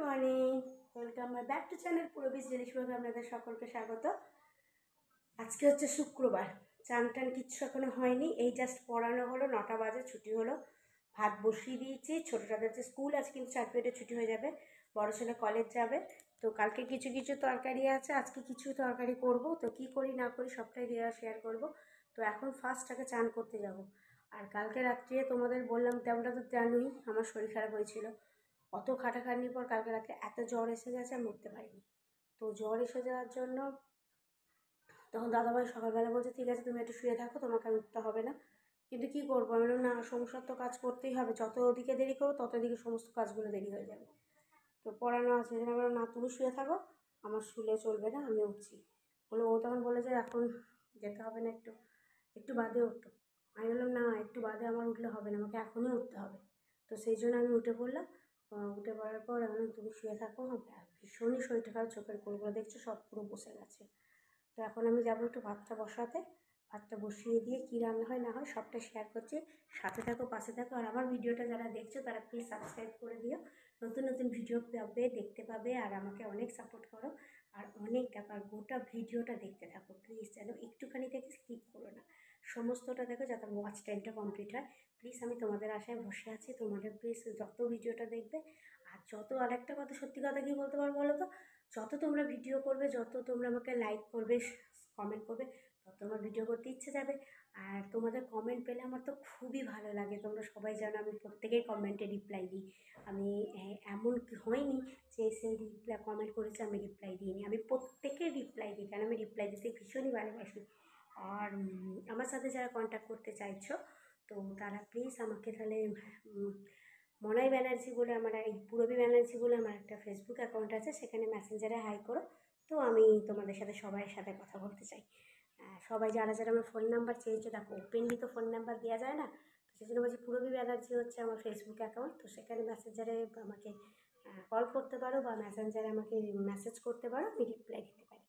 Morning, welcome my back to channel পুরবিশ জিনিস ব্লগে আপনাদের সকলকে স্বাগত। আজকে হচ্ছে শুক্রবার, চান টান কিচ্ছু এখনো হয়নি, এই জাস্ট পড়ানো হলো, 9টা বাজে ছুটি হলো, ভাত বসিয়ে দিয়েছি। ছোটোটাদের হচ্ছে স্কুল আছে কিন্তু 4 পিরিয়ডে ছুটি হয়ে যাবে, বড় ছেলে কলেজ যাবে। তো কালকে কিছু কিছু তরকারি আছে, আজকে কিছু তরকারি করব, তো কি করি না করি সবটাই শেয়ার করব। তো এখন ফার্স্ট আগে চান করতে যাব। আর কালকে রাত্রে তোমাদের বললাম, তেমনটা তো জানোই আমার শরীর খারাপ হয়েছিল। অত খাটাখাটনির পর কালকে রাতে এত জ্বর এসে গেছে, আমি উঠতে পারিনি। তো জ্বর এসে যাওয়ার জন্য তখন দাদাভাই সকালবেলা বলছে ঠিক আছে তুমি একটু শুয়ে থাকো, তোমাকে আর উঠতে হবে না। কিন্তু কী করবো, আমি বললাম না, সংসার তো কাজ করতেই হবে, যত ওদিকে দেরি করো তত দিকে সমস্ত কাজগুলো দেরি হয়ে যাবে। তো পড়ানো আছে, আমি বললাম না তুমি শুয়ে থাকো, আমার শুলে চলবে না, আমি উঠছি। বলে ও তখন বলে যে এখন যেতে হবে না, একটু একটু বাদে উঠতো। আমি বললাম না, একটু বাদে আমার উঠলে হবে না, আমাকে এখনই উঠতে হবে। তো সেই জন্য আমি উঠে পড়লাম। উঠে পড়ার পর আমি তুমি শুয়ে থাকো, ভীষণই শরীরটা খারাপ, চোখের কোলগুলো দেখছো সব পুরো বসে গেছে। তো এখন আমি যাবো একটু ভাতটা বসাতে, ভাতটা বসিয়ে দিয়ে কী রান্না হয় না হয় সবটা শেয়ার করছি। সাথে থাকো, পাশে থাকো, আর আমার ভিডিওটা যারা দেখছো তারা প্লিজ সাবস্ক্রাইব করে দিও, নতুন নতুন ভিডিও পাবে, দেখতে পাবে, আর আমাকে অনেক সাপোর্ট করো। আর অনেক টাকার গোটা ভিডিওটা দেখতে থাকো প্লিজ, যেন একটুখানি থেকে স্কিপ করো না, সমস্তটা দেখো যাতে ওয়াচ টাইমটা কমপ্লিট হয়। প্লিজ আমি তোমাদের আশায় বসে আছি, তোমাদের প্লিজ যত ভিডিওটা দেখবে। আর যত, আরেকটা কথা, সত্যি কথা কী বলতে পারবো বলো তো, যত তোমরা ভিডিও করবে, যত তোমরা আমাকে লাইক করবে, কমেন্ট করবে, তত আমার ভিডিও করতে ইচ্ছে যাবে। আর তোমাদের কমেন্ট পেলে আমার তো খুবই ভালো লাগে। তোমরা সবাই জানো আমি প্রত্যেকের কমেন্টে রিপ্লাই দিই। আমি এমন হয়নি যে সে রিপ্লাই কমেন্ট করেছে আমি রিপ্লাই দিইনি, আমি প্রত্যেকের রিপ্লাই দিই, কারণ আমি রিপ্লাই দিতে ভীষণই ভালোবাসি। আর আমার সাথে যারা কন্ট্যাক্ট করতে চাইছো তো তারা প্লিজ আমাকে তাহলে মনাই ব্যানার্জি বলে আমার, এই পুরবী ব্যানার্জি বলে আমার একটা ফেসবুক অ্যাকাউন্ট আছে, সেখানে মেসেঞ্জারে হাই করো। তো আমি তোমাদের সাথে সবাইয়ের সাথে কথা বলতে চাই। সবাই যারা যারা আমার ফোন নাম্বার চেয়েছো, দেখো ওপেনলি তো ফোন নাম্বার দেওয়া যায় না, তো সেই জন্য বলছি পুরবী ব্যানার্জি হচ্ছে আমার ফেসবুক অ্যাকাউন্ট। তো সেখানে মেসেঞ্জারে আমাকে কল করতে পারো বা মেসেঞ্জারে আমাকে মেসেজ করতে পারো, আমি রিপ্লাই দিতে পারি,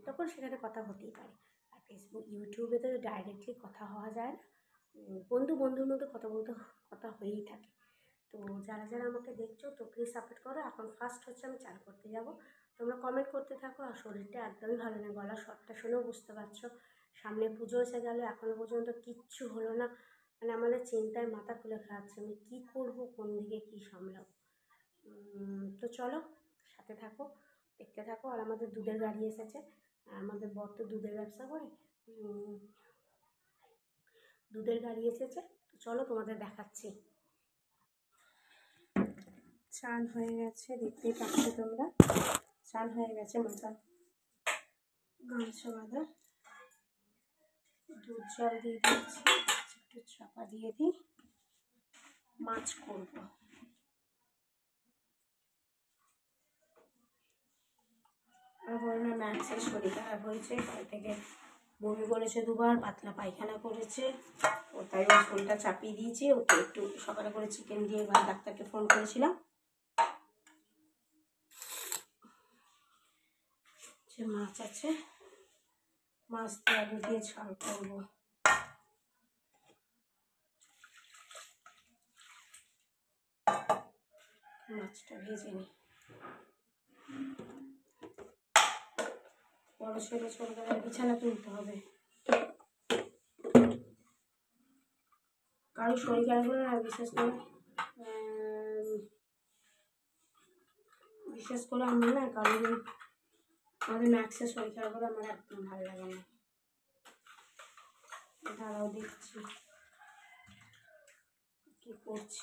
তখন সেখানে কথা হতেই পারে। আর ফেসবুক ইউটিউবে তো ডাইরেক্টলি কথা হওয়া যায় না, বন্ধুর মধ্যে কথা বলতে কথা হয়েই থাকে। তো যারা যারা আমাকে দেখছো তো প্লিজ সাপোর্ট করো। এখন ফার্স্ট হচ্ছে আমি চান করতে যাব, তোমরা কমেন্ট করতে থাকো। আর শরীরটা একদমই ভালো না, গলা শটটা শুনেও বুঝতে পারছো। সামনে পুজো এসে গেল, এখনও পর্যন্ত কিচ্ছু হলো না, মানে আমাদের চিন্তায় মাথা খুলে খাচ্ছে, আমি কী করবো, কোন দিকে কী সামলাবো। তো চলো সাথে থাকো, দেখতে থাকো। আর আমাদের দুধের গাড়ি এসেছে, আমাদের বর তো দুধের ব্যবসা করে, দুধের গাড়ি এসেছে। তো চলো তোমাদের দেখাচ্ছি। চান হয়ে গেছে, দেখতেই পাচ্ছ তোমরা, চান হয়ে গেছে, মাথা মাংস বাঁধা, দুধ জল দিয়ে দিচ্ছি, একটু চাপা দিয়ে দিই, মাছ করবো। আর বলো না, ম্যাক্সের শরীর খারাপ হয়েছে, কাল থেকে বমি করেছে, দুবার পাতলা পায়খানা করেছে, ও তাই ওর শরীরটা চাপিয়ে দিয়েছি। ওকে একটু সকালে করে চিকেন দিয়ে ডাক্তারকে ফোন করেছিলাম, যে মাছ আছে, মাছ দিয়ে আলু দিয়ে ঝাল করবো। মাছটা ভেজে নিই। বড় ছেলে চলে গেলে বিছানা তুলতে হবে। কারো শরীর খারাপ হলে না, বিশেষ করে আমি না, কারণ আমাদের ম্যাক্সের শরীর খারাপ হলে আমার একদম ভালো লাগে না। দাঁড়াও দেখছি কি করছি।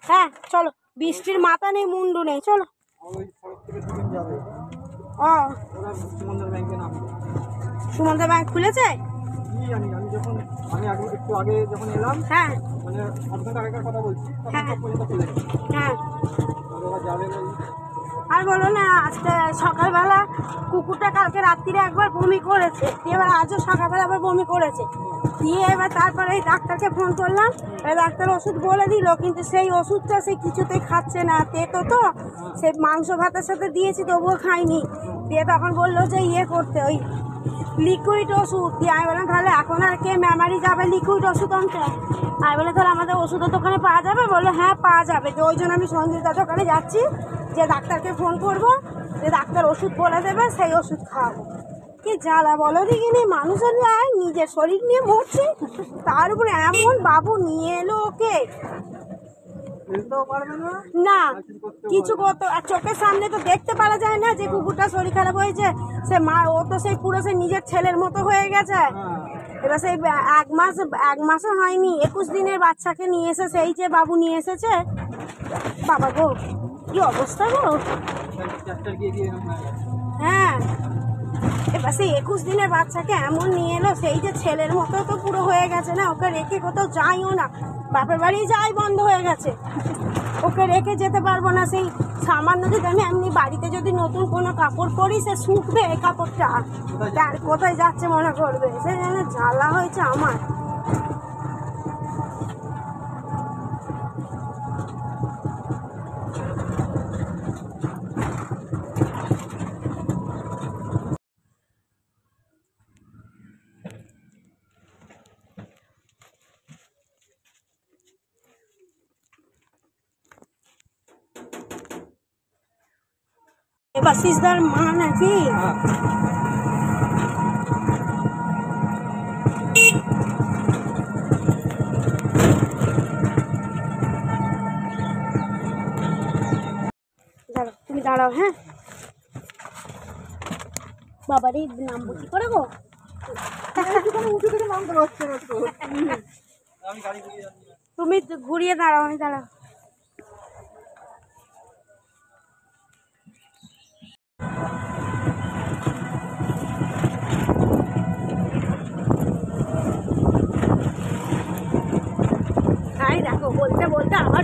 হ্যাঁ চলো, বৃষ্টির মাথা নেই মুন্ডু নেই, চলো। ও সুমন্ত ব্যাংক খুলেছে? হ্যাঁ হ্যাঁ। আর বলো না, আজকে সকালবেলা কুকুরটা কালকে রাত্রিরে একবার বমি করেছে, এবার আজও সকালবেলা আবার বমি করেছে, দিয়ে এবার তারপরে এই ডাক্তারকে ফোন করলাম, ডাক্তার ওষুধ বলে দিল, কিন্তু সেই ওষুধটা সে কিছুতেই খাচ্ছে না, তেতো তো, সে মাংস ভাতের সাথে দিয়েছি তবুও খাইনি, দিয়ে তখন বললো যে ইয়ে করতে, ওই লিকুইড ওষুধ দিয়ে। আমি বললাম তাহলে এখন আর কে মেমারি যাবে লিকুইড ওষুধ আনতে? আমি বলে তাহলে আমাদের ওষুধের দোকানে পাওয়া যাবে? বললো হ্যাঁ পাওয়া যাবে। তো ওই জন্য আমি সঞ্জিতার দোকানে যাচ্ছি, যে ডাক্তারকে ফোন করবো, যে ডাক্তার ওষুধ বলে দেবে, সেই ওষুধ খাওয়াবো। কি জ্বালা বলো দেখিনি, মানুষের নিজের শরীর নিয়ে মরছে, তার উপরে এমন বাবু নিয়ে এলো ওকে। না কিছু করতো, আর চোখের সামনে তো দেখতে পারা যায় না যে কুকুরটা শরীর খারাপ হয়েছে। সে মা, ও তো সেই পুরো সে নিজের ছেলের মতো হয়ে গেছে। এবার সেই এক মাসও হয়নি, 21 দিনের বাচ্চাকে নিয়ে এসে, সেই যে বাবু নিয়ে এসেছে, বাবা গো কি অবস্থা গো। হ্যাঁ এবার সেই 21 দিনের বাচ্চাকে এমন নিয়ে এলো, সেই যে ছেলের মতো তো পুরো হয়ে গেছে না, ওকে রেখে কোথাও যাইও না, বাপের বাড়ি যাই বন্ধ হয়ে গেছে, ওকে রেখে যেতে পারবো না। সেই সামান্য যদি আমি এমনি বাড়িতে যদি নতুন কোনো কাপড় পরি, সে শুকবে এই কাপড়টা, আর কোথায় যাচ্ছে মনে করবে, সে যেন জ্বালা হয়েছে আমার। বাসিসদার মা নাকি? দাঁড়াও, তুমি দাঁড়াও। হ্যাঁ বাবারই নামবো কি করে গো? তুমি ঘুরিয়ে দাঁড়াও, আমি দাঁড়াও। দেখো বলতে বলতে আবার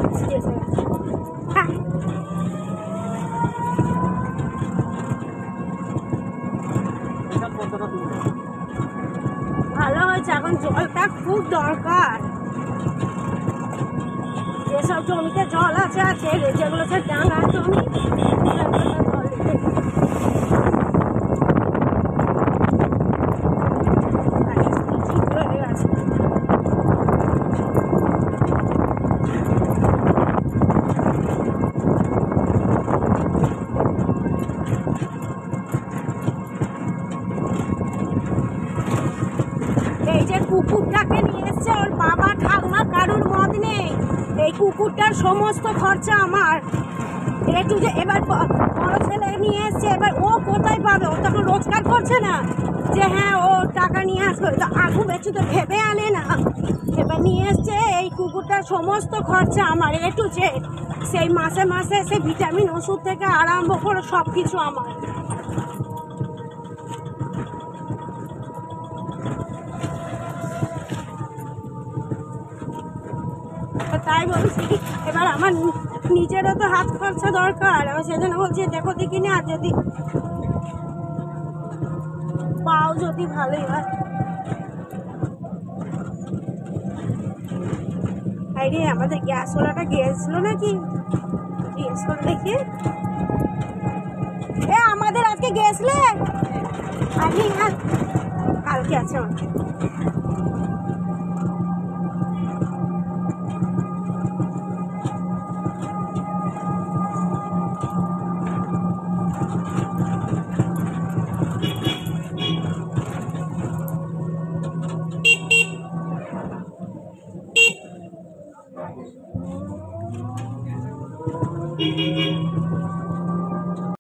ভালো হয়েছে, এখন জলটা খুব দরকার। যেসব জমিতে জল আছে যেগুলো হচ্ছে ডাঙার জমি, কুকুরটাকে নিয়ে এসছে ওর বাবা ঠাকুমা, কারুর মত নেই, এই কুকুরটার সমস্ত খরচা আমার। একটু যে এবার বড় ছেলে নিয়ে এসছে, এবার ও কোথায় পাবে? ও তখন রোজগার করছে না যে হ্যাঁ ও টাকা নিয়ে আসবে, তো আগুন বেচু তো ভেবে আনে না। এবার নিয়ে এসছে, এই কুকুরটার সমস্ত খরচা আমার, একটু যে সেই মাসে মাসে সে ভিটামিন ওষুধ থেকে আরম্ভ করে সব কিছু আমার। তাই বলছি, এবার আমার নিজেরও তো হাত খরচা দরকার, আমি সেজন্য বলছি দেখো দেখি না, যদি পাও যদি ভালোই হয়। আরে আমাদের গ্যাস ওলাটা গিয়েছিল নাকি? গ্যাস ওলা দেখি, আমাদের আজকে গেছলে আগে কালকে আছে আমাকে।